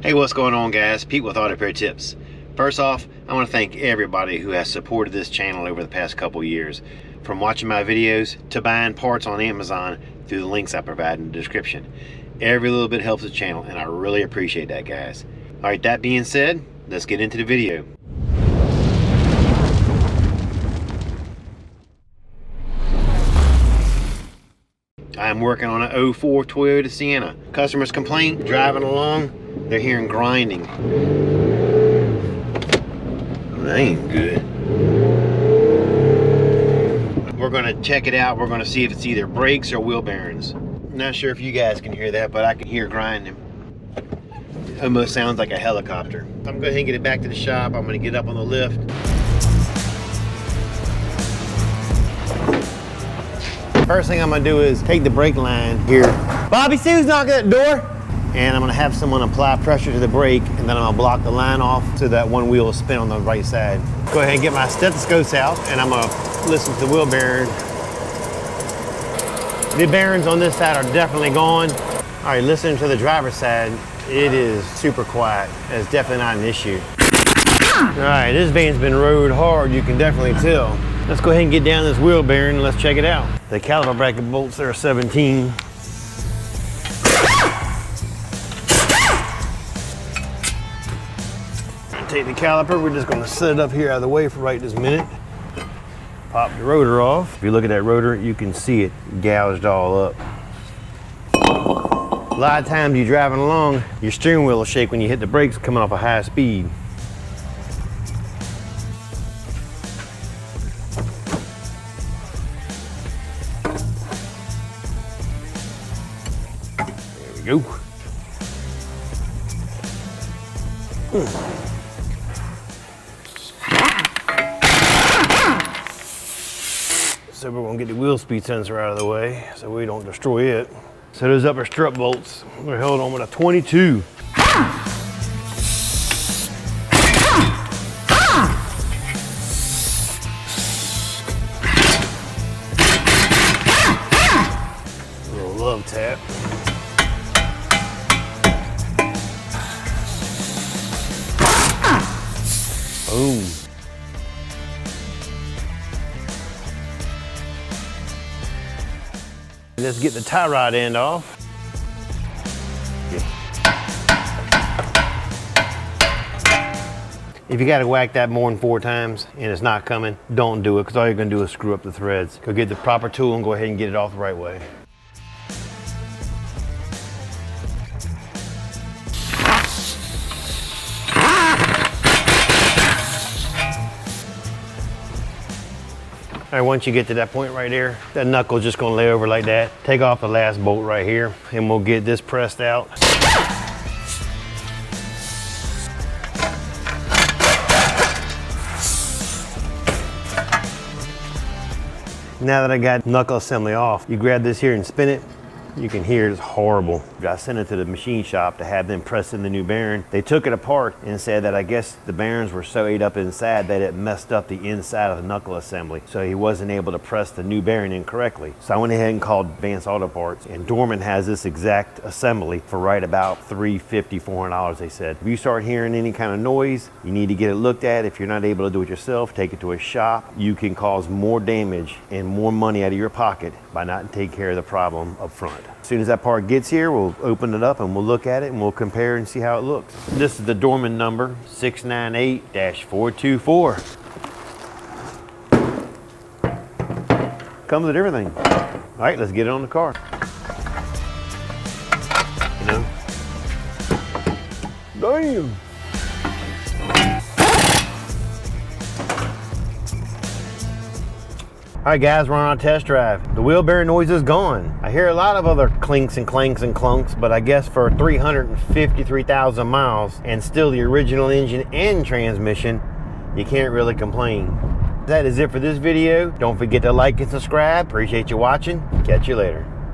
Hey, what's going on, guys? Pete with Auto Repair Tips. First off, I want to thank everybody who has supported this channel over the past couple years, from watching my videos to buying parts on Amazon through the links I provide in the description. Every little bit helps the channel, and I really appreciate that, guys. All right, that being said, let's get into the video. I'm working on an 04 Toyota Sienna. Customers complain, driving along, they're hearing grinding. That ain't good. We're gonna check it out. We're gonna see if it's either brakes or wheel bearings. Not sure if you guys can hear that, but I can hear grinding. It almost sounds like a helicopter. I'm gonna go ahead and get it back to the shop. I'm gonna get up on the lift. First thing I'm gonna do is take the brake line here. Bobby, see who's knocking at the door? And I'm gonna have someone apply pressure to the brake, and then I'm gonna block the line off so that one wheel will spin on the right side. Go ahead and get my stethoscopes out, and I'm gonna listen to the wheel bearing. The bearings on this side are definitely gone. All right, listening to the driver's side, it is super quiet. It's definitely not an issue. All right, this van's been rode hard, you can definitely tell. Let's go ahead and get down this wheel bearing and let's check it out. The caliper bracket bolts are 17. Take the caliper, we're just gonna set it up here out of the way for right this minute. Pop the rotor off. If you look at that rotor, you can see it gouged all up. A lot of times you're driving along, your steering wheel will shake when you hit the brakes coming off a high speed. There we go. So we're gonna get the wheel speed sensor out of the way so we don't destroy it. So those upper strut bolts, we're held on with a 22. A little love tap. Boom. Let's get the tie rod end off. If you gotta whack that more than 4 times and it's not coming, don't do it, because all you're gonna do is screw up the threads. Go get the proper tool and go ahead and get it off the right way. All right, once you get to that point right there, that knuckle is just gonna lay over like that. Take off the last bolt right here, and we'll get this pressed out. Now that I got knuckle assembly off, you grab this here and spin it. You can hear it's horrible. I sent it to the machine shop to have them press in the new bearing. They took it apart and said that I guess the bearings were so ate up inside that it messed up the inside of the knuckle assembly. So he wasn't able to press the new bearing in correctly. So I went ahead and called Advanced Auto Parts, and Dorman has this exact assembly for right about $350, $400, they said. If you start hearing any kind of noise, you need to get it looked at. If you're not able to do it yourself, take it to a shop. You can cause more damage and more money out of your pocket by not taking care of the problem up front. As soon as that part gets here, we'll open it up and we'll look at it and we'll compare and see how it looks. This is the Dorman number 698-424. Comes with everything. All right, let's get it on the car. You know? Damn. All right, guys, we're on a test drive. The wheel bearing noise is gone. I hear a lot of other clinks and clanks and clunks, but I guess for 353,000 miles and still the original engine and transmission, you can't really complain. That is it for this video. Don't forget to like and subscribe. Appreciate you watching. Catch you later.